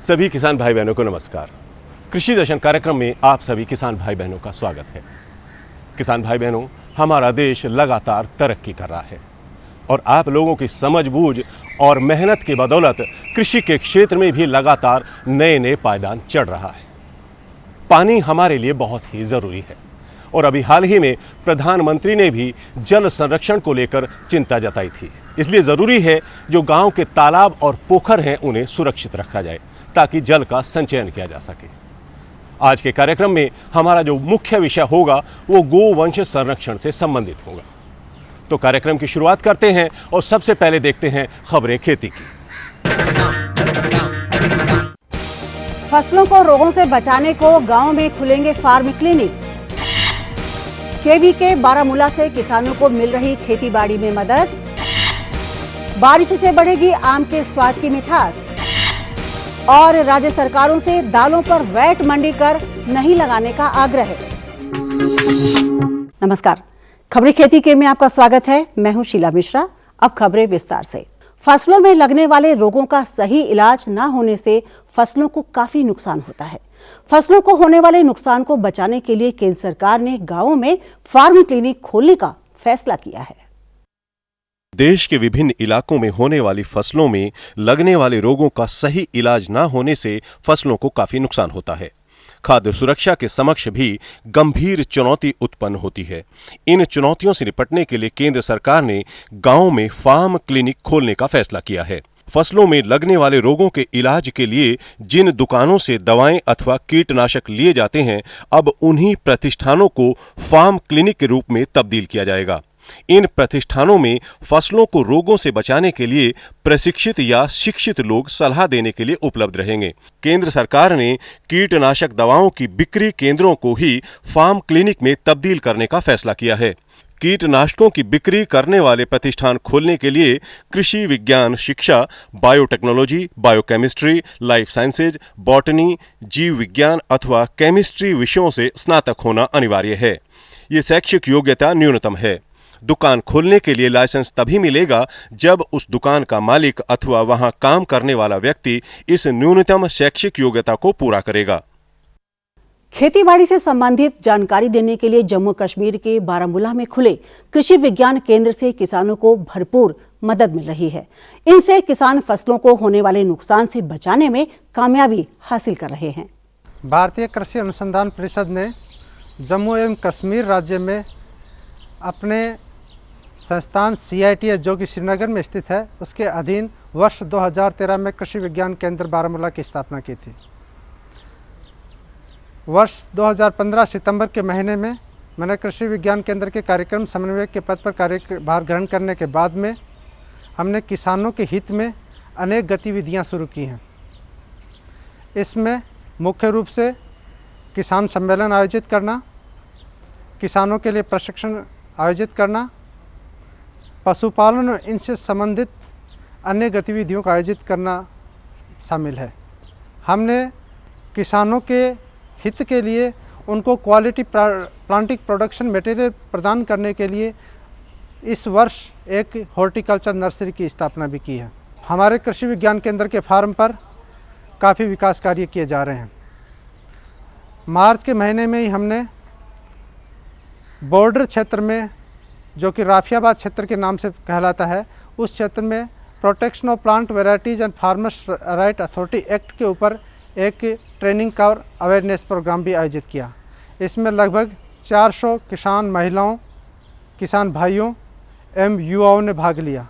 सभी किसान भाई बहनों को नमस्कार। कृषि दर्शन कार्यक्रम में आप सभी किसान भाई बहनों का स्वागत है। किसान भाई बहनों, हमारा देश लगातार तरक्की कर रहा है और आप लोगों की समझबूझ और मेहनत की बदौलत कृषि के क्षेत्र में भी लगातार नए नए पायदान चढ़ रहा है। पानी हमारे लिए बहुत ही ज़रूरी है और अभी हाल ही में प्रधानमंत्री ने भी जल संरक्षण को लेकर चिंता जताई थी। इसलिए ज़रूरी है जो गांव के तालाब और पोखर हैं उन्हें सुरक्षित रखा जाए ताकि जल का संचयन किया जा सके। आज के कार्यक्रम में हमारा जो मुख्य विषय होगा वो गोवंश संरक्षण से संबंधित होगा। तो कार्यक्रम की शुरुआत करते हैं और सबसे पहले देखते हैं खबरें खेती की। फसलों को रोगों से बचाने को गांव में खुलेंगे फार्म क्लिनिक। केवीके बारामूला से किसानों को मिल रही खेतीबाड़ी में मदद। बारिश से बढ़ेगी आम के स्वाद की मिठास और राज्य सरकारों से दालों पर वैट मंडी कर नहीं लगाने का आग्रह। नमस्कार, खबरें खेती के में आपका स्वागत है। मैं हूं शीला मिश्रा। अब खबरें विस्तार से। फसलों में लगने वाले रोगों का सही इलाज न होने से फसलों को काफी नुकसान होता है। फसलों को होने वाले नुकसान को बचाने के लिए केंद्र सरकार ने गांवों में फार्म क्लिनिक खोलने का फैसला किया है। देश के विभिन्न इलाकों में होने वाली फसलों में लगने वाले रोगों का सही इलाज न होने से फसलों को काफी नुकसान होता है। खाद्य सुरक्षा के समक्ष भी गंभीर चुनौती उत्पन्न होती है। इन चुनौतियों से निपटने के लिए केंद्र सरकार ने गांवों में फार्म क्लिनिक खोलने का फैसला किया है। फसलों में लगने वाले रोगों के इलाज के लिए जिन दुकानों से दवाएं अथवा कीटनाशक लिए जाते हैं, अब उन्हीं प्रतिष्ठानों को फार्म क्लिनिक के रूप में तब्दील किया जाएगा। इन प्रतिष्ठानों में फसलों को रोगों से बचाने के लिए प्रशिक्षित या शिक्षित लोग सलाह देने के लिए उपलब्ध रहेंगे। केंद्र सरकार ने कीटनाशक दवाओं की बिक्री केंद्रों को ही फार्म क्लिनिक में तब्दील करने का फैसला किया है। कीटनाशकों की बिक्री करने वाले प्रतिष्ठान खोलने के लिए कृषि विज्ञान शिक्षा, biotechnology, biochemistry, life sciences, botany, जीव विज्ञान अथवा केमिस्ट्री विषयों से स्नातक होना अनिवार्य है। ये शैक्षिक योग्यता न्यूनतम है। दुकान खोलने के लिए लाइसेंस तभी मिलेगा जब उस दुकान का मालिक अथवा वहां काम करने वाला व्यक्ति इस न्यूनतम शैक्षिक योग्यता को पूरा करेगा। खेतीबाड़ी से संबंधित जानकारी देने के लिए जम्मू कश्मीर के बारामूला में खुले कृषि विज्ञान केंद्र से किसानों को भरपूर मदद मिल रही है। इनसे किसान फसलों को होने वाले नुकसान से बचाने में कामयाबी हासिल कर रहे हैं। भारतीय कृषि अनुसंधान परिषद ने जम्मू एवं कश्मीर राज्य में अपने संस्थान CITS जो कि श्रीनगर में स्थित है, उसके अधीन वर्ष 2013 में कृषि विज्ञान केंद्र बारामूला की स्थापना की थी। वर्ष 2015 सितंबर के महीने में मैंने कृषि विज्ञान केंद्र के कार्यक्रम समन्वयक के पद पर कार्यभार ग्रहण करने के बाद में हमने किसानों के हित में अनेक गतिविधियां शुरू की हैं। इसमें मुख्य रूप से किसान सम्मेलन आयोजित करना, किसानों के लिए प्रशिक्षण आयोजित करना, पशुपालन और इनसे संबंधित अन्य गतिविधियों का आयोजित करना शामिल है। हमने किसानों के हित के लिए उनको क्वालिटी प्लांटिंग प्रोडक्शन मटेरियल प्रदान करने के लिए इस वर्ष एक हॉर्टिकल्चर नर्सरी की स्थापना भी की है। हमारे कृषि विज्ञान केंद्र के फार्म पर काफ़ी विकास कार्य किए जा रहे हैं। मार्च के महीने में ही हमने बॉर्डर क्षेत्र में, जो कि राफियाबाद क्षेत्र के नाम से कहलाता है, उस क्षेत्र में protection of plant varieties and farmers right authority act के ऊपर एक ट्रेनिंग का अवेयरनेस प्रोग्राम भी आयोजित किया। इसमें लगभग 400 किसान महिलाओं, किसान भाइयों एवं युवाओं ने भाग लिया।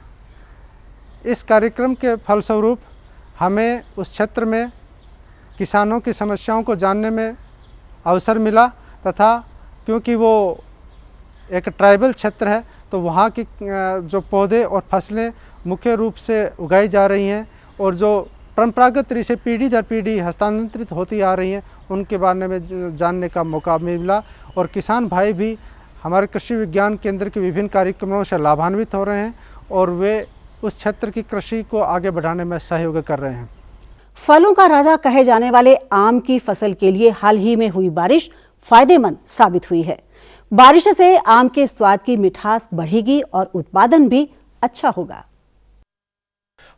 इस कार्यक्रम के फलस्वरूप हमें उस क्षेत्र में किसानों की समस्याओं को जानने में अवसर मिला तथा क्योंकि वो एक ट्राइबल क्षेत्र है तो वहाँ की जो पौधे और फसलें मुख्य रूप से उगाई जा रही हैं और जो परंपरागत तरीके से पीढ़ी दर पीढ़ी हस्तांतरित होती आ रही हैं, उनके बारे में जानने का मौका मिला और किसान भाई भी हमारे कृषि विज्ञान केंद्र के विभिन्न कार्यक्रमों से लाभान्वित हो रहे हैं और वे उस क्षेत्र की कृषि को आगे बढ़ाने में सहयोग कर रहे हैं। फलों का राजा कहे जाने वाले आम की फसल के लिए हाल ही में हुई बारिश फायदेमंद साबित हुई है। बारिश से आम के स्वाद की मिठास बढ़ेगी और उत्पादन भी अच्छा होगा।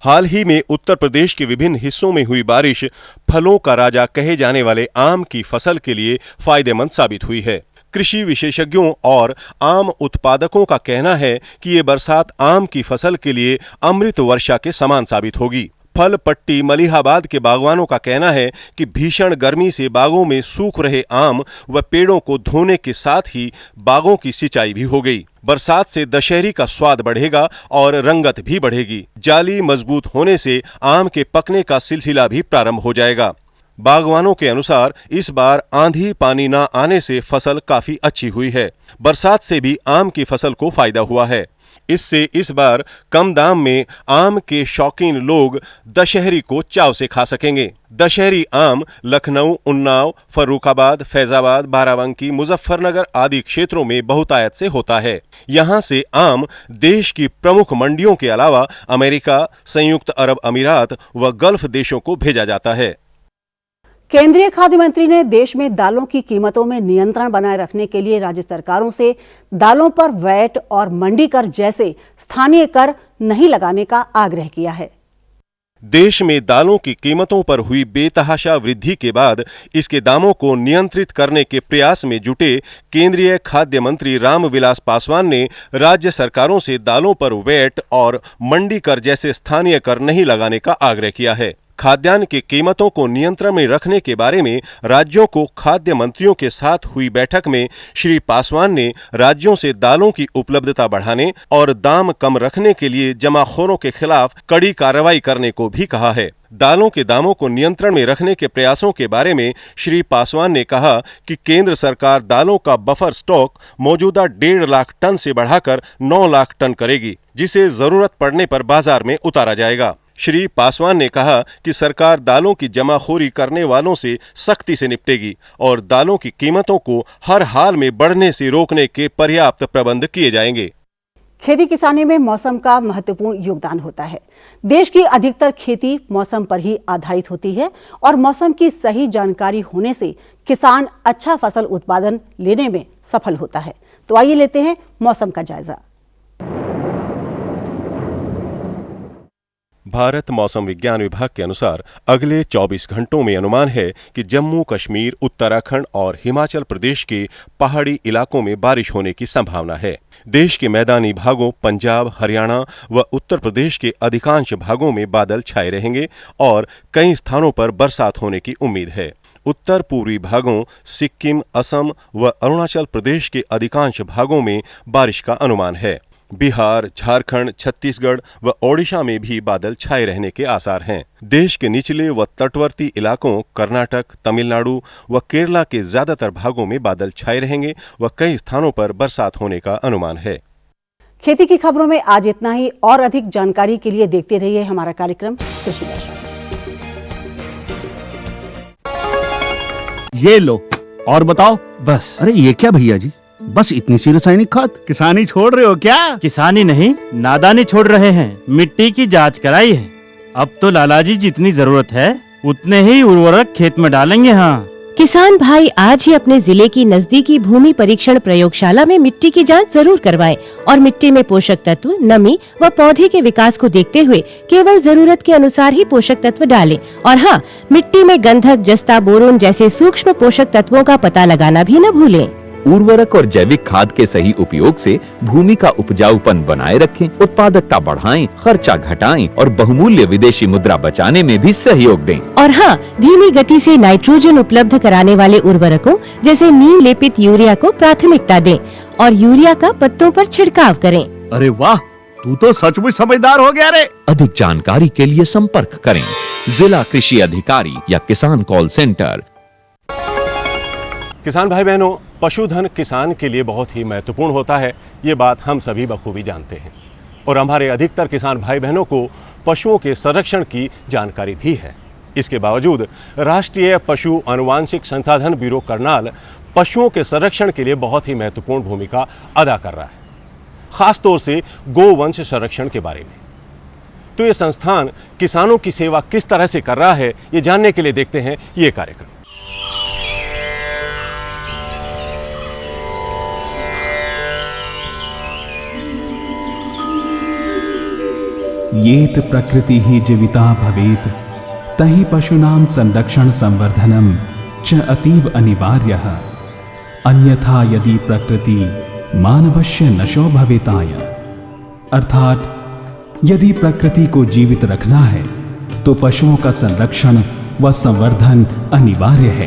हाल ही में उत्तर प्रदेश के विभिन्न हिस्सों में हुई बारिश फलों का राजा कहे जाने वाले आम की फसल के लिए फायदेमंद साबित हुई है। कृषि विशेषज्ञों और आम उत्पादकों का कहना है कि ये बरसात आम की फसल के लिए अमृत वर्षा के समान साबित होगी। फल पट्टी मलिहाबाद के बागवानों का कहना है कि भीषण गर्मी से बागों में सूख रहे आम व पेड़ों को धोने के साथ ही बागों की सिंचाई भी हो गई। बरसात से दशहरी का स्वाद बढ़ेगा और रंगत भी बढ़ेगी। जाली मजबूत होने से आम के पकने का सिलसिला भी प्रारंभ हो जाएगा। बागवानों के अनुसार इस बार आंधी पानी न आने से फसल काफी अच्छी हुई है। बरसात से भी आम की फसल को फायदा हुआ है। इससे इस बार कम दाम में आम के शौकीन लोग दशहरी को चाव से खा सकेंगे। दशहरी आम लखनऊ, उन्नाव, फर्रुखाबाद, फैजाबाद, बाराबंकी, मुजफ्फरनगर आदि क्षेत्रों में बहुतायत से होता है। यहां से आम देश की प्रमुख मंडियों के अलावा अमेरिका, संयुक्त अरब अमीरात व गल्फ देशों को भेजा जाता है। केंद्रीय खाद्य मंत्री ने देश में दालों की कीमतों में नियंत्रण बनाए रखने के लिए राज्य सरकारों से दालों पर वैट और मंडी कर जैसे स्थानीय कर नहीं लगाने का आग्रह किया है। देश में दालों की कीमतों पर हुई बेतहाशा वृद्धि के बाद इसके दामों को नियंत्रित करने के प्रयास में जुटे केंद्रीय खाद्य मंत्री रामविलास पासवान ने राज्य सरकारों से दालों पर वैट और मंडी कर जैसे स्थानीय कर नहीं लगाने का आग्रह किया है। खाद्यान्न की कीमतों को नियंत्रण में रखने के बारे में राज्यों को खाद्य मंत्रियों के साथ हुई बैठक में श्री पासवान ने राज्यों से दालों की उपलब्धता बढ़ाने और दाम कम रखने के लिए जमाखोरों के खिलाफ कड़ी कार्रवाई करने को भी कहा है। दालों के दामों को नियंत्रण में रखने के प्रयासों के बारे में श्री पासवान ने कहा कि केंद्र सरकार दालों का बफर स्टॉक मौजूदा 1.5 लाख टन से बढ़ाकर 9 लाख टन करेगी, जिसे जरूरत पड़ने पर बाजार में उतारा जाएगा। श्री पासवान ने कहा कि सरकार दालों की जमाखोरी करने वालों से सख्ती से निपटेगी और दालों की कीमतों को हर हाल में बढ़ने से रोकने के पर्याप्त प्रबंध किए जाएंगे। खेती किसानी में मौसम का महत्वपूर्ण योगदान होता है। देश की अधिकतर खेती मौसम पर ही आधारित होती है और मौसम की सही जानकारी होने से किसान अच्छा फसल उत्पादन लेने में सफल होता है। तो आइए लेते हैं मौसम का जायजा। भारत मौसम विज्ञान विभाग के अनुसार अगले 24 घंटों में अनुमान है कि जम्मू कश्मीर, उत्तराखंड और हिमाचल प्रदेश के पहाड़ी इलाकों में बारिश होने की संभावना है। देश के मैदानी भागों, पंजाब, हरियाणा व उत्तर प्रदेश के अधिकांश भागों में बादल छाए रहेंगे और कई स्थानों पर बरसात होने की उम्मीद है। उत्तर पूर्वी भागों, सिक्किम, असम व अरुणाचल प्रदेश के अधिकांश भागों में बारिश का अनुमान है। बिहार, झारखंड, छत्तीसगढ़ व ओडिशा में भी बादल छाए रहने के आसार हैं। देश के निचले व तटवर्ती इलाकों, कर्नाटक, तमिलनाडु व केरला के ज्यादातर भागों में बादल छाए रहेंगे व कई स्थानों पर बरसात होने का अनुमान है। खेती की खबरों में आज इतना ही। और अधिक जानकारी के लिए देखते रहिए हमारा कार्यक्रम कृषि दर्शन। ये लो और बताओ। बस। अरे ये क्या भैया जी, बस इतनी सी रासायनिक खाद? किसानी छोड़ रहे हो क्या? किसानी नहीं, नादानी छोड़ रहे हैं। मिट्टी की जांच कराई है। अब तो लालाजी जितनी जरूरत है उतने ही उर्वरक खेत में डालेंगे। हाँ, किसान भाई आज ही अपने जिले की नजदीकी भूमि परीक्षण प्रयोगशाला में मिट्टी की जांच जरूर करवाएं और मिट्टी में पोषक तत्व, नमी व पौधे के विकास को देखते हुए केवल जरूरत के अनुसार ही पोषक तत्व डालें। और हाँ, मिट्टी में गंधक, जस्ता, बोरोन जैसे सूक्ष्म पोषक तत्वों का पता लगाना भी न भूलें। उर्वरक और जैविक खाद के सही उपयोग से भूमि का उपजाऊपन बनाए रखें, उत्पादकता बढ़ाएं, खर्चा घटाएं और बहुमूल्य विदेशी मुद्रा बचाने में भी सहयोग दें। और हाँ, धीमी गति से नाइट्रोजन उपलब्ध कराने वाले उर्वरकों जैसे नीम लेपित यूरिया को प्राथमिकता दें और यूरिया का पत्तों पर छिड़काव करें। अरे वाह, तू तो सचमुच समझदार हो गया रे। अधिक जानकारी के लिए संपर्क करें जिला कृषि अधिकारी या किसान कॉल सेंटर। किसान भाई बहनों, पशुधन किसान के लिए बहुत ही महत्वपूर्ण होता है, ये बात हम सभी बखूबी जानते हैं और हमारे अधिकतर किसान भाई बहनों को पशुओं के संरक्षण की जानकारी भी है। इसके बावजूद राष्ट्रीय पशु आनुवांशिक संसाधन ब्यूरो करनाल पशुओं के संरक्षण के लिए बहुत ही महत्वपूर्ण भूमिका अदा कर रहा है, खासतौर से गोवंश संरक्षण के बारे में। तो ये संस्थान किसानों की सेवा किस तरह से कर रहा है, ये जानने के लिए देखते हैं ये कार्यक्रम। येत प्रकृति ही जीविता भवेत तहि पशूनां संरक्षण संवर्धनम च अतीव अनिवार्यः अन्यथा यदि प्रकृति मानवस्य नशो भवेताय। अर्थात यदि प्रकृति को जीवित रखना है तो पशुओं का संरक्षण व संवर्धन अनिवार्य है,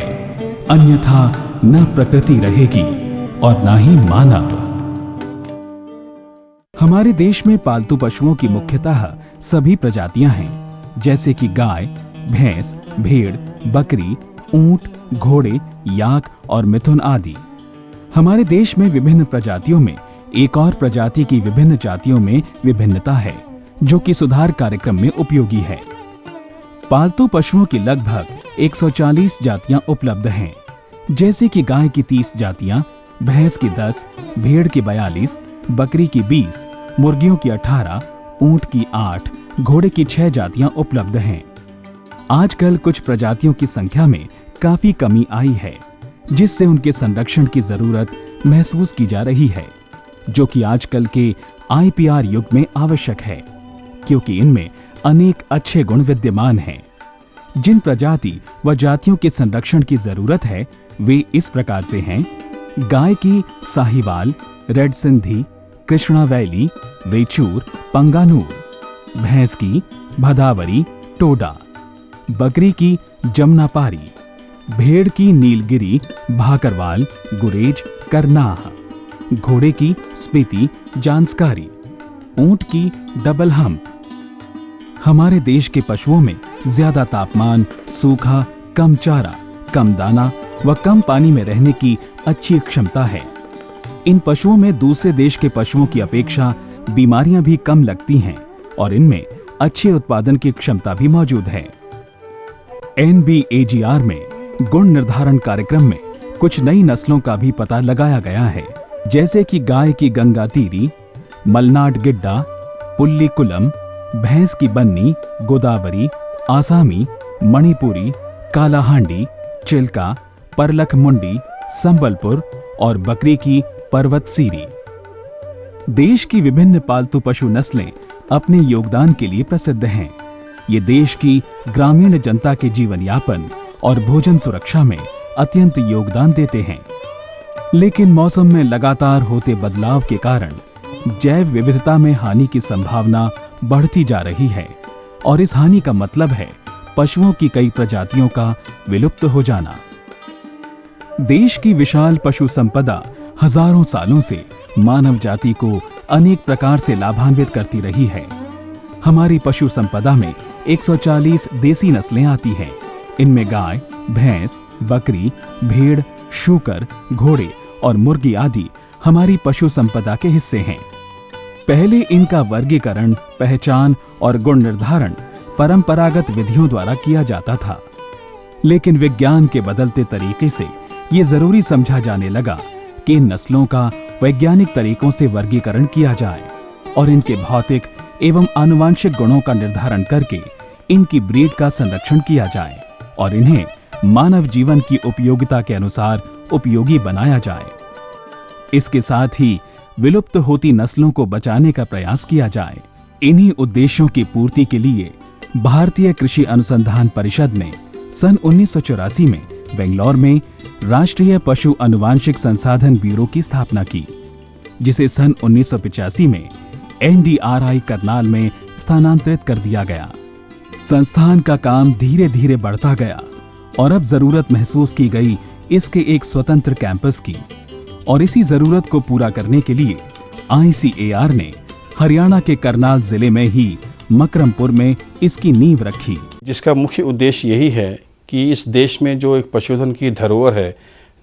अन्यथा न प्रकृति रहेगी और न ही मानव। हमारे देश में पालतू पशुओं की मुख्यतः सभी प्रजातियां हैं, जैसे कि गाय, भैंस, भेड़, बकरी, ऊंट, घोड़े, याक और मिथुन आदि। हमारे देश में विभिन्न प्रजातियों में एक और प्रजाति की विभिन्न जातियों में विभिन्नता है, जो कि सुधार कार्यक्रम में उपयोगी है। पालतू पशुओं की लगभग 140 जातियां उपलब्ध हैं, जैसे कि गाय की 30 जातियां, भैंस की 10, भेड़ की 42, बकरी की 20, मुर्गियों की 18, ऊंट की 8, घोड़े की 6 जातियां उपलब्ध हैं। आजकल कुछ प्रजातियों की संख्या में काफी कमी आई है, जिससे उनके संरक्षण की जरूरत महसूस की जा रही है, जो कि आजकल के IPR युग में आवश्यक है, क्योंकि इनमें अनेक अच्छे गुण विद्यमान हैं। जिन प्रजाति व जातियों के संरक्षण की जरूरत है वे इस प्रकार से हैं: गाय की साहिवाल, रेड सिंधी, कृष्णा वैली, वेचूर, पंगानूर, भैंस की भदावरी, टोडा, बकरी की जमनापारी, भेड़ की नीलगिरी, भाकरवाल, गुरेज, करनाह, घोड़े की स्पीति, जांसकारी, ऊंट की डबल हम्प। हमारे देश के पशुओं में ज्यादा तापमान, सूखा, कम चारा, कम दाना व कम पानी में रहने की अच्छी क्षमता है। इन पशुओं में दूसरे देश के पशुओं की अपेक्षा बीमारियां भी कम लगती हैं और इनमें अच्छे उत्पादन की क्षमता भी मौजूद है। NBAGR में गुण निर्धारण कार्यक्रम में कुछ नई नस्लों का भी पता लगाया गया है, जैसे कि गाय की गंगातीरी, मलनाड गिड्डा, पुल्ली कुलम, भैंस की बन्नी, गोदावरी, आसामी, मणिपुरी, कालाहांडी, चिल्का, परलख मुंडी, संबलपुर और बकरी की पर्वत सीरी। देश की विभिन्न पालतू पशु नस्लें अपने योगदान के लिए प्रसिद्ध हैं। ये देश की ग्रामीण जनता के जीवन यापन और भोजन सुरक्षा में अत्यंत योगदान देते हैं। लेकिन मौसम में लगातार होते बदलाव के कारण जैव विविधता में हानि की संभावना बढ़ती जा रही है और इस हानि का मतलब है पशुओं की कई प्रजातियों का विलुप्त हो जाना। देश की विशाल पशु संपदा हजारों सालों से मानव जाति को अनेक प्रकार से लाभान्वित करती रही है। हमारी पशु संपदा में 140 देसी नस्लें आती हैं। इनमें गाय, भैंस, बकरी, भेड़, शूकर, घोड़े और मुर्गी आदि हमारी पशु संपदा के हिस्से हैं। पहले इनका वर्गीकरण, पहचान और गुण निर्धारण परंपरागत विधियों द्वारा किया जाता था, लेकिन विज्ञान के बदलते तरीके से ये जरूरी समझा जाने लगा कि इन नस्लों का वैज्ञानिक तरीकों से वर्गीकरण किया जाए और इनके भौतिक एवं आनुवांशिक गुणों का निर्धारण करके इनकी ब्रीड का संरक्षण किया जाए और इन्हें मानव जीवन की उपयोगिता के अनुसार उपयोगी बनाया जाए। इसके साथ ही विलुप्त होती नस्लों को बचाने का प्रयास किया जाए। इन्हीं उद्देश्यों की पूर्ति के लिए भारतीय कृषि अनुसंधान परिषद ने सन 1984 में बेंगलौर में राष्ट्रीय पशु अनुवांशिक संसाधन ब्यूरो की स्थापना की, जिसे सन 1985 में NDRI करनाल में स्थानांतरित कर दिया गया। संस्थान का काम धीरे धीरे बढ़ता गया और अब जरूरत महसूस की गई इसके एक स्वतंत्र कैंपस की, और इसी जरूरत को पूरा करने के लिए ICAR ने हरियाणा के करनाल जिले में ही मकरमपुर में इसकी नींव रखी, जिसका मुख्य उद्देश्य यही है कि इस देश में जो एक पशुधन की धरोहर है,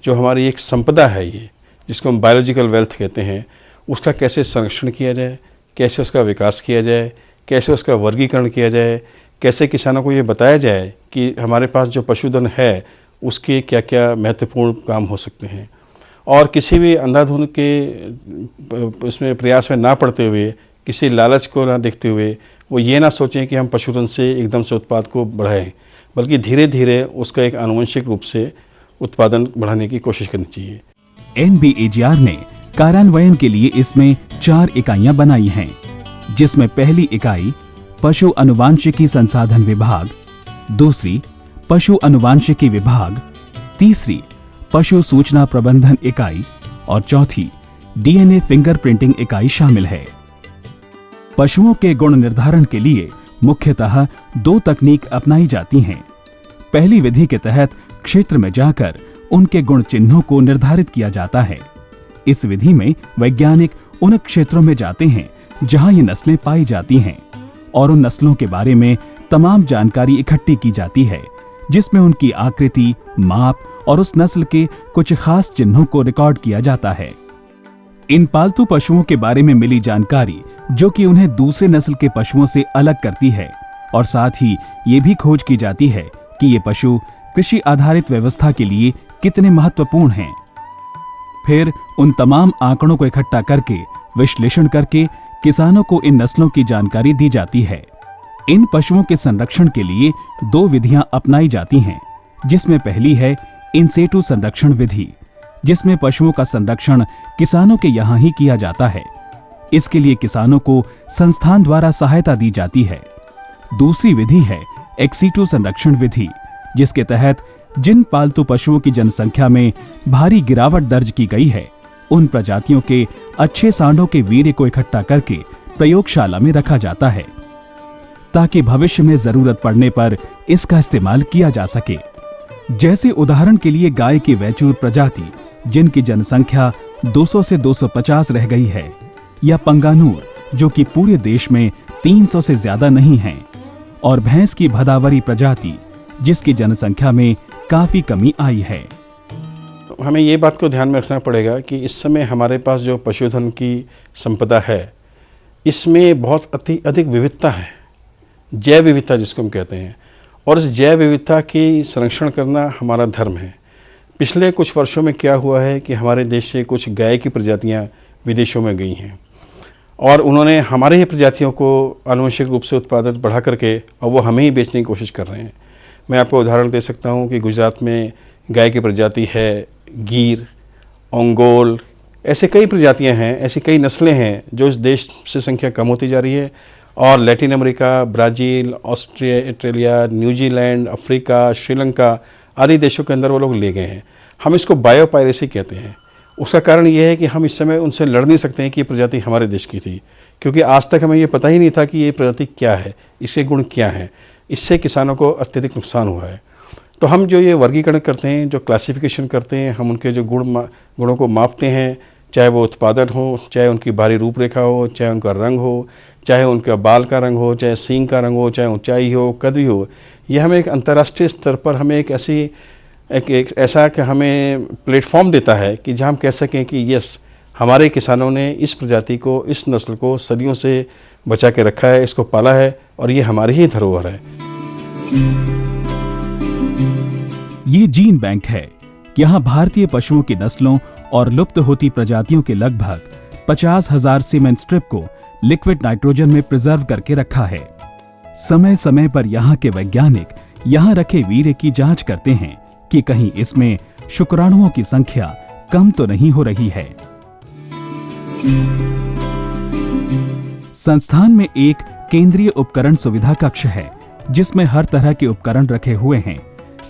जो हमारी एक संपदा है, ये जिसको हम बायोलॉजिकल वेल्थ कहते हैं, उसका कैसे संरक्षण किया जाए, कैसे उसका विकास किया जाए, कैसे उसका वर्गीकरण किया जाए, कैसे किसानों को ये बताया जाए कि हमारे पास जो पशुधन है उसके क्या क्या महत्वपूर्ण काम हो सकते हैं, और किसी भी अंधाधुंध के इसमें प्रयास में ना पड़ते हुए, किसी लालच को ना देखते हुए वो ये ना सोचें कि हम पशुधन से एकदम से उत्पाद को बढ़ाएं, बल्कि धीरे धीरे उसका एक आनुवंशिक रूप से उत्पादन बढ़ाने की कोशिश करनी चाहिए। NBAGR ने कार्यान्वयन के लिए इसमें 4 इकाइयां बनाई हैं, जिसमें पहली इकाई पशु अनुवांशिकी संसाधन विभाग, दूसरी पशु अनुवांशिकी विभाग, तीसरी पशु सूचना प्रबंधन इकाई और चौथी डीएनए फिंगरप्रिंटिंग इकाई शामिल है। पशुओं के गुण निर्धारण के लिए मुख्यतः 2 तकनीक अपनाई जाती हैं। पहली विधि के तहत क्षेत्र में जाकर उनके गुण चिन्हों को निर्धारित किया जाता है। इस विधि में वैज्ञानिक उन क्षेत्रों में जाते हैं जहां ये नस्लें पाई जाती हैं और उन नस्लों के बारे में तमाम जानकारी इकट्ठी की जाती है, जिसमें उनकी आकृति, माप और उस नस्ल के कुछ खास चिन्हों को रिकॉर्ड किया जाता है। इन पालतू पशुओं के बारे में मिली जानकारी जो कि उन्हें दूसरे नस्ल के पशुओं से अलग करती है, और साथ ही ये भी खोज की जाती है कि ये पशु कृषि आधारित व्यवस्था के लिए कितने महत्वपूर्ण हैं। फिर उन तमाम आंकड़ों को इकट्ठा करके विश्लेषण करके किसानों को इन नस्लों की जानकारी दी जाती है। इन पशुओं के संरक्षण के लिए 2 विधियां अपनाई जाती हैं, जिसमें पहली है इन सेटू संरक्षण विधि, जिसमें पशुओं का संरक्षण किसानों के यहाँ ही किया जाता है। इसके लिए किसानों को संस्थान द्वारा सहायता दी जाती है। दूसरी विधि है एक्सीटू संरक्षण विधि, जिसके तहत जिन पालतू पशुओं की जनसंख्या में भारी गिरावट दर्ज की गई है, उन प्रजातियों के अच्छे सांडों के वीर्य को इकट्ठा करके प्रयोगशाला में रखा जाता है, ताकि भविष्य में जरूरत पड़ने पर इसका इस्तेमाल किया जा सके। जैसे उदाहरण के लिए गाय की वैचूर प्रजाति, जिनकी जनसंख्या 200 से 250 रह गई है, या पंगानूर, जो कि पूरे देश में 300 से ज्यादा नहीं है, और भैंस की भदावरी प्रजाति, जिसकी जनसंख्या में काफी कमी आई है। हमें ये बात को ध्यान में रखना पड़ेगा कि इस समय हमारे पास जो पशुधन की संपदा है, इसमें बहुत अधिक विविधता है, जैव विविधता जिसको हम कहते हैं, और इस जैव विविधता की संरक्षण करना हमारा धर्म है। पिछले कुछ वर्षों में क्या हुआ है कि हमारे देश से कुछ गाय की प्रजातियां विदेशों में गई हैं, और उन्होंने हमारे ही प्रजातियों को आनुवंशिक रूप से उत्पादन बढ़ा करके और वो हमें ही बेचने की कोशिश कर रहे हैं। मैं आपको उदाहरण दे सकता हूँ कि गुजरात में गाय की प्रजाति है गीर, ओंगोल, ऐसे कई प्रजातियां हैं, ऐसी कई नस्लें हैं जो इस देश से संख्या कम होती जा रही है, और Latin America, Brazil, Australia, New Zealand, Africa, Sri Lanka आदि देशों के अंदर वो लोग ले गए हैं। हम इसको बायोपायरेसी कहते हैं। उसका कारण ये है कि हम इस समय उनसे लड़ नहीं सकते हैं कि ये प्रजाति हमारे देश की थी, क्योंकि आज तक हमें ये पता ही नहीं था कि ये प्रजाति क्या है, इसके गुण क्या हैं। इससे किसानों को अत्यधिक नुकसान हुआ है। तो हम जो ये वर्गीकरण करते हैं, जो क्लासिफिकेशन करते हैं, हम उनके जो गुणों को मापते हैं, चाहे वो उत्पादन हो, चाहे उनकी बाहरी रूपरेखा हो, चाहे उनका रंग हो, चाहे उनका बाल का रंग हो, चाहे सींग का रंग हो, चाहे ऊंचाई हो, कद भी हो, यह हमें एक अंतर्राष्ट्रीय स्तर पर हमें एक ऐसा कि हमें प्लेटफॉर्म देता है कि जहाँ हम कह सकें कि यस, हमारे किसानों ने इस प्रजाति को, इस नस्ल को सदियों से बचा के रखा है, इसको पाला है, और ये हमारी ही धरोहर है। ये जीन बैंक है। यहाँ भारतीय पशुओं की नस्लों और लुप्त होती प्रजातियों के लगभग 50,000 सीमेंट स्ट्रिप को लिक्विड नाइट्रोजन में प्रिजर्व करके रखा है। समय समय पर यहाँ के वैज्ञानिक यहाँ रखे वीर्य की जांच करते हैं कि कहीं इसमें शुक्राणुओं की संख्या कम तो नहीं हो रही है। संस्थान में एक केंद्रीय उपकरण सुविधा कक्ष है, जिसमें हर तरह के उपकरण रखे हुए हैं,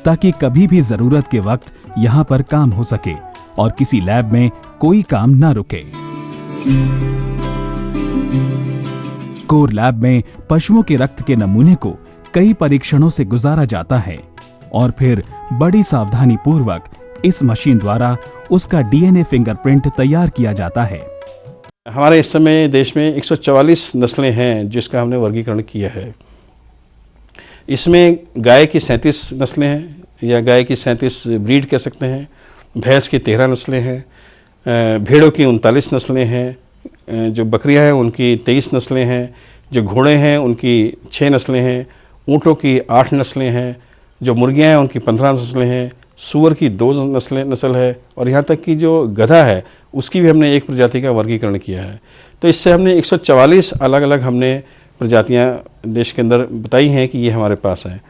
ताकि कभी भी जरूरत के वक्त यहाँ पर काम हो सके और किसी लैब में कोई काम ना रुके। कोर लैब में पशुओं के रक्त के नमूने को कई परीक्षणों से गुजारा जाता है और फिर बड़ी सावधानी पूर्वक इस मशीन द्वारा उसका डीएनए फिंगरप्रिंट तैयार किया जाता है। हमारे इस समय देश में 144 नस्लें हैं जिसका हमने वर्गीकरण किया है। इसमें गाय की 37 नस्लें हैं, या गाय की 37 ब्रीड कह सकते हैं, भैंस की 13 नस्लें हैं, भेड़ों की 39 नस्लें हैं, जो बकरियां हैं उनकी 23 नस्लें हैं, जो घोड़े हैं उनकी 6 नस्लें हैं, ऊँटों की 8 नस्लें हैं, जो मुर्गियां हैं उनकी 15 नस्लें हैं, सूअर की 2 नस्ल है, और यहाँ तक कि जो गधा है उसकी भी हमने एक प्रजाति का वर्गीकरण किया है। तो इससे हमने 144 अलग अलग हमने प्रजातियाँ देश के अंदर बताई हैं कि ये हमारे पास हैं।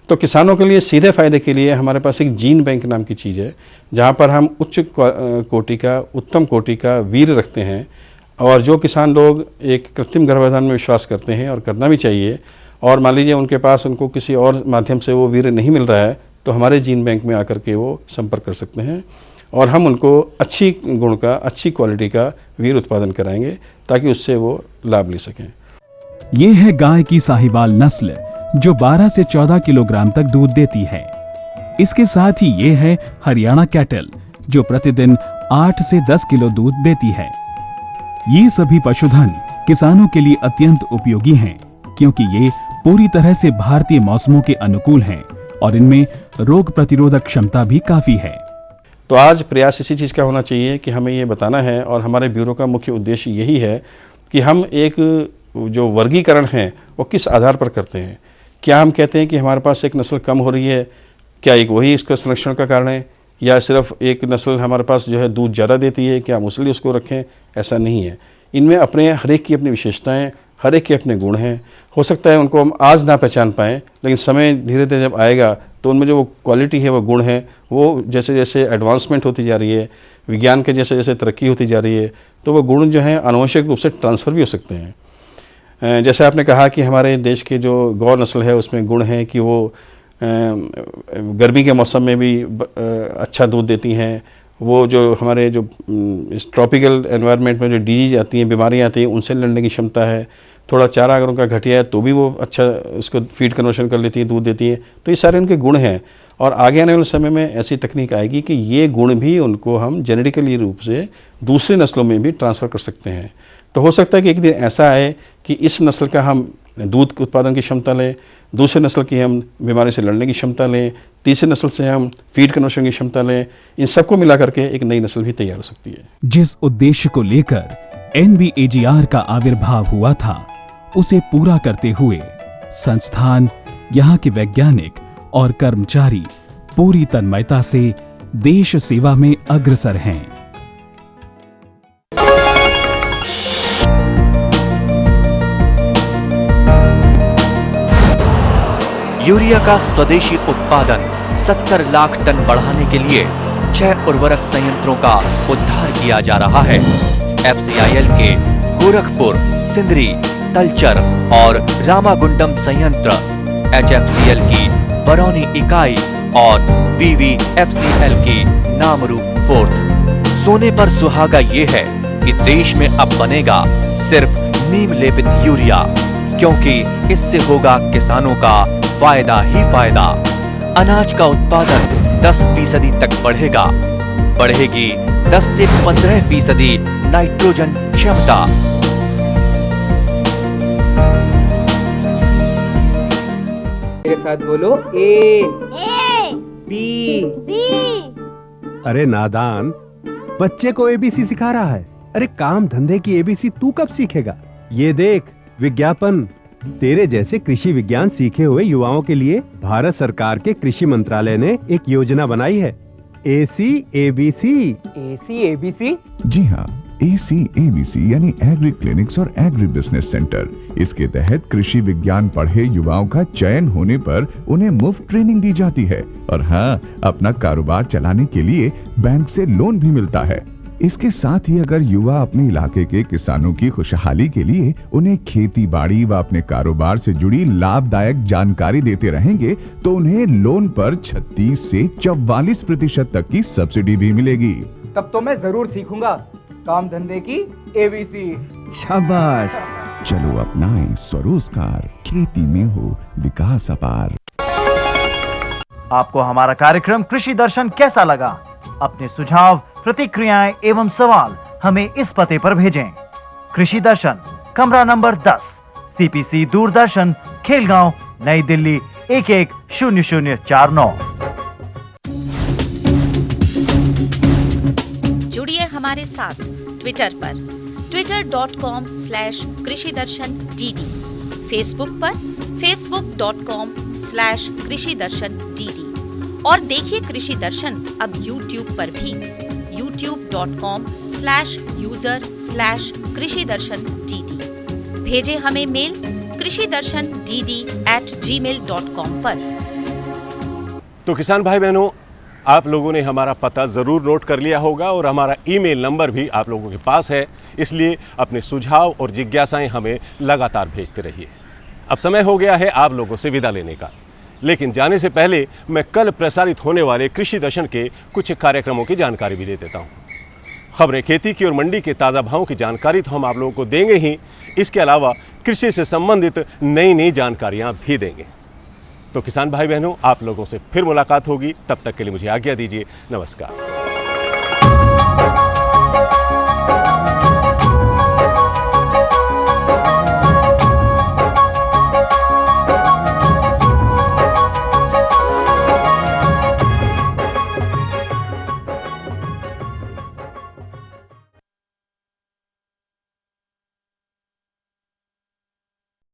तो किसानों के लिए सीधे फ़ायदे के लिए हमारे पास एक जीन बैंक नाम की चीज़ है, जहाँ पर हम उच्च कोटि का, उत्तम कोटि का वीर्य रखते हैं, और जो किसान लोग एक कृत्रिम गर्भाधान में विश्वास करते हैं और करना भी चाहिए, और मान लीजिए उनके पास उनको किसी और माध्यम से वो वीर्य नहीं मिल रहा है, तो हमारे जीन बैंक में आकर के वो संपर्क कर सकते हैं और हम उनको अच्छी गुण का, अच्छी क्वालिटी का वीर्य उत्पादन कराएंगे ताकि उससे वो लाभ ले सकें। ये है गाय की साहिवाल नस्ल जो 12 से 14 किलोग्राम तक दूध देती है। इसके साथ ही ये है हरियाणा कैटल जो प्रतिदिन 8 से 10 किलो दूध देती है। ये सभी पशुधन किसानों के लिए अत्यंत उपयोगी हैं क्योंकि ये पूरी तरह से भारतीय मौसमों के अनुकूल हैं और इनमें रोग प्रतिरोधक क्षमता भी काफी है। तो आज प्रयास इसी चीज़ का होना चाहिए कि हमें ये बताना है, और हमारे ब्यूरो का मुख्य उद्देश्य यही है कि हम एक जो वर्गीकरण है वो किस आधार पर करते हैं। क्या हम कहते हैं कि हमारे पास एक नस्ल कम हो रही है, क्या एक वही इसका संरक्षण का कारण है, या सिर्फ एक नस्ल हमारे पास जो है दूध ज़्यादा देती है, क्या हम उसलिए उसको रखें? ऐसा नहीं है। इनमें अपने हर एक की अपनी विशेषताएं, हर एक के अपने गुण हैं। हो सकता है उनको हम आज ना पहचान पाएँ, लेकिन समय धीरे धीरे जब आएगा तो उनमें जो वो क्वालिटी है, वो गुण है, वो जैसे जैसे एडवांसमेंट होती जा रही है, विज्ञान के जैसे जैसे तरक्की होती जा रही है, तो वो गुण जो हैं आनुवंशिक रूप से ट्रांसफ़र भी हो सकते हैं। जैसे आपने कहा कि हमारे देश के जो गौ नस्ल है उसमें गुण हैं कि वो गर्मी के मौसम में भी अच्छा दूध देती हैं। वो जो हमारे जो इस ट्रॉपिकल एनवायरनमेंट में जो डिजीज आती हैं, बीमारियाँ आती हैं, उनसे लड़ने की क्षमता है। थोड़ा चारा अगर उनका घटिया है तो भी वो अच्छा उसको फीड कन्वर्शन कर लेती है, दूध देती है। तो ये सारे उनके गुण हैं, और आगे आने वाले समय में ऐसी तकनीक आएगी कि ये गुण भी उनको हम जेनेटिकली रूप से दूसरी नस्लों में भी ट्रांसफ़र कर सकते हैं। तो हो सकता है कि एक दिन ऐसा आए कि इस नस्ल का हम दूध उत्पादन की क्षमता लें, दूसरे नस्ल की हम बीमारी से लड़ने की क्षमता लें, तीसरी नस्ल से हम फीड कन्वर्शन की क्षमता लें। इन सबको मिला करके एक नई नस्ल भी तैयार हो सकती है। जिस उद्देश्य को लेकर NBAGR का आविर्भाव हुआ था उसे पूरा करते हुए संस्थान, यहाँ के वैज्ञानिक और कर्मचारी पूरी तन्मयता से देश सेवा में अग्रसर हैं। यूरिया का स्वदेशी उत्पादन 70 लाख टन बढ़ाने के लिए 6 उर्वरक संयंत्रों का उद्धार किया जा रहा है। FCIL के गोरखपुर, सिंदरी, तलचर और रामागुंडम संयंत्र, HFCL की बरौनी इकाई और BVFCL की नामरू फोर्थ। सोने पर सुहागा ये है कि देश में अब बनेगा सिर्फ नीम लेपित यूरिया, क्योंकि इससे होगा किसानों का फायदा ही फायदा। अनाज का उत्पादन 10% तक बढ़ेगा। बढ़ेगी 10 से 15% नाइट्रोजन क्षमता। मेरे साथ बोलो ए बी। अरे नादान, बच्चे को ABC सिखा रहा है। अरे काम धंधे की ABC तू कब सीखेगा? ये देख विज्ञापन। तेरे जैसे कृषि विज्ञान सीखे हुए युवाओं के लिए भारत सरकार के कृषि मंत्रालय ने एक योजना बनाई है, ACABC। ACABC? जी हाँ, ACABC यानी एग्री क्लिनिक्स और एग्री बिजनेस सेंटर। इसके तहत कृषि विज्ञान पढ़े युवाओं का चयन होने पर उन्हें मुफ्त ट्रेनिंग दी जाती है, और हाँ, अपना कारोबार चलाने के लिए बैंक से लोन भी मिलता है। इसके साथ ही अगर युवा अपने इलाके के किसानों की खुशहाली के लिए उन्हें खेती बाड़ी व अपने कारोबार से जुड़ी लाभदायक जानकारी देते रहेंगे तो उन्हें लोन पर 36 से 44% तक की सब्सिडी भी मिलेगी। तब तो मैं जरूर सीखूंगा काम धंधे की ABC। शाबाश, चलो अपनाएं स्वरोजगार, खेती में हो विकास अपार। आपको हमारा कार्यक्रम कृषि दर्शन कैसा लगा? अपने सुझाव, प्रतिक्रियाएं एवं सवाल हमें इस पते पर भेजें। कृषि दर्शन, कमरा नंबर 10, CPC दूरदर्शन, खेलगांव, नई दिल्ली 110049। जुड़िए हमारे साथ ट्विटर पर twitter.com/कृषिदर्शन-dd, फेसबुक पर facebook.com/कृषिदर्शन-dd और देखिए कृषि दर्शन अब YouTube पर भी youtube.com/user/कृषिदर्शन-dd। भेजे हमें मेल कृषिदर्शन-dd@gmail.com पर। तो किसान भाई बहनों, आप लोगों ने हमारा पता ज़रूर नोट कर लिया होगा और हमारा ईमेल नंबर भी आप लोगों के पास है, इसलिए अपने सुझाव और जिज्ञासाएं हमें लगातार भेजते रहिए। अब समय हो गया है आप लोगों से विदा लेने का, लेकिन जाने से पहले मैं कल प्रसारित होने वाले कृषि दर्शन के कुछ कार्यक्रमों की जानकारी भी दे देता हूँ। खबरें खेती की और मंडी के ताज़ा भावों की जानकारी तो हम आप लोगों को देंगे ही, इसके अलावा कृषि से संबंधित नई नई जानकारियाँ भी देंगे। तो किसान भाई बहनों, आप लोगों से फिर मुलाकात होगी, तब तक के लिए मुझे आज्ञा दीजिए। नमस्कार।